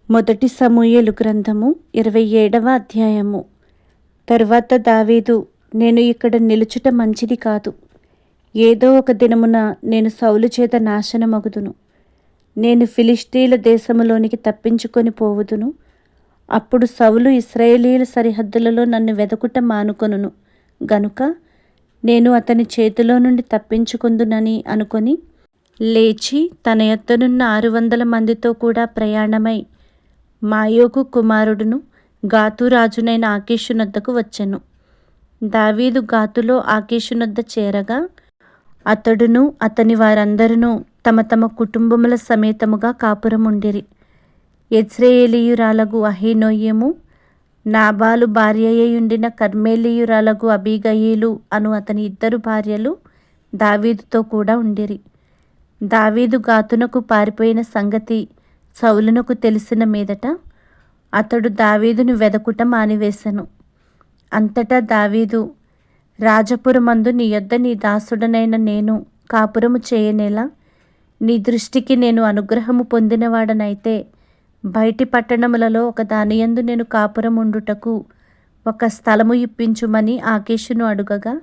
మొదటి సమూయేలు గ్రంథము 27వ అధ్యాయము. తరువాత దావీదు, నేను ఇక్కడ నిలుచుట మంచిది కాదు. ఏదో ఒక దినమున నేను సౌలు చేత నాశనమగుదును. నేను ఫిలిష్తీయుల దేశములోనికి తప్పించుకొని పోవుదును. అప్పుడు సౌలు ఇశ్రాయేలీయుల సరిహద్దులలో నన్ను వెదకుట మానుకొనును గనుక నేను అతని చేతిలో నుండి తప్పించుకుందునని అనుకొని లేచి తన యొద్దనున్న 600 మందితో కూడా ప్రయాణమై మాయోకు కుమారుడును గాతు రాజునైన ఆకీషునొద్దకు వచ్చెను. దావీదు గాతులో ఆకీషునొద్ద చేరగా అతడును అతని వారందరూ తమ తమ కుటుంబముల సమేతముగా కాపురముండిరి. యెజ్రెయేలీయురాలగు అహీనోయము, నాబాలు భార్యయ్యుండిన కర్మెలీయురాలగు అబీగయీలు అను అతని 2 భార్యలు దావీదుతో కూడా ఉండిరి. దావీదు గాతునకు పారిపోయిన సంగతి సౌలునకు తెలిసిన మీదట అతడు దావీదును వెదకుట మానివేశెను. అంతటా దావీదు, రాజపురమందు నీ యొద్ద నీ దాసుడనైన నేను కాపురము చేయనేలా? నీ దృష్టికి నేను అనుగ్రహము పొందినవాడనైతే బయటి పట్టణములలో ఒక దానియందు నేను కాపురముండుటకు ఒక స్థలము ఇప్పించుమని ఆకీషును అడుగగా,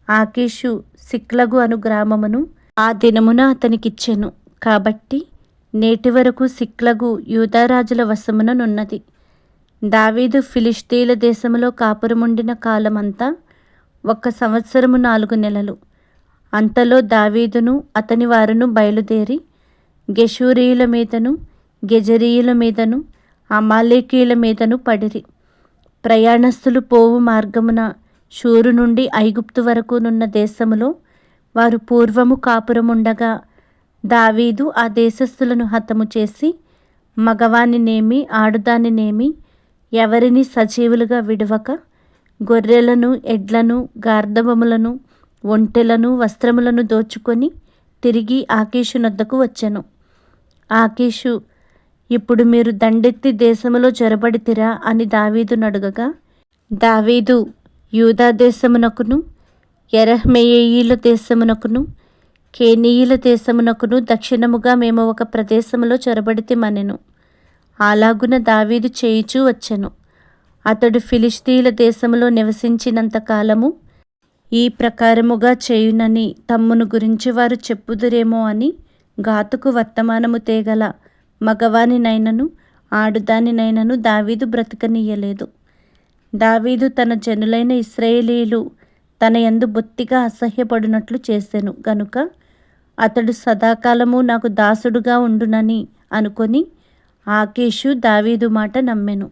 ఆకీషు సిక్లగు అను గ్రామమును ఆ దినమున అతనికిచ్చెను. కాబట్టి నేటి వరకు సిక్లగు యూదారాజుల వశముననున్నది. దావీదు ఫిలిష్తీయుల దేశములో కాపురముండిన కాలమంతా 1 సంవత్సరము 4 నెలలు. అంతలో దావీదును అతని వారును బయలుదేరి గెషూరీయుల మీదను గెజరీయుల మీదను అమాలేకీయుల మీదను పడిరి. ప్రయాణస్థులు పోవు మార్గమున షూరు నుండి ఐగుప్తు వరకునున్న దేశములో వారు పూర్వము కాపురముండగా దావీదు ఆ దేశస్థులను హతము చేసి మగవానినేమి ఆడుదానినేమి ఎవరిని సజీవులుగా విడువక గొర్రెలను ఎడ్లను గార్ధబములను ఒంటెలను వస్త్రములను దోచుకొని తిరిగి ఆకీషునొద్దకు వచ్చెను. ఆకీషు, ఇప్పుడు మీరు దండెత్తి దేశములో జొరబడితిరా అని దావీదును అడుగగా, దావీదు, యూదా దేశమునకును యెరహ్మెయేలీయుల దేశమునకును కేనీయుల దేశమునకును దక్షిణముగా మేము ఒక ప్రదేశములో చొరబడితిమనెను. అలాగున దావీదు చేయుచూ వచ్చెను. అతడు ఫిలిష్తీయుల దేశములో నివసించినంత కాలము ఈ ప్రకారముగా చేయునని తమ్మును గురించి వారు చెప్పుదురేమో అని గాతుకు వర్తమానము తేగల మగవానినైనను ఆడుదానినైనను దావీదు బ్రతకనీయలేదు. దావీదు తన జనులైన ఇశ్రాయేలీయులు తన యందు బొత్తిగా అసహ్యపడునట్లు చేసెను గనుక అతడు సదాకాలము నాకు దాసుడుగా ఉండునని అనుకొని ఆకీషు దావీదు మాట నమ్మెను.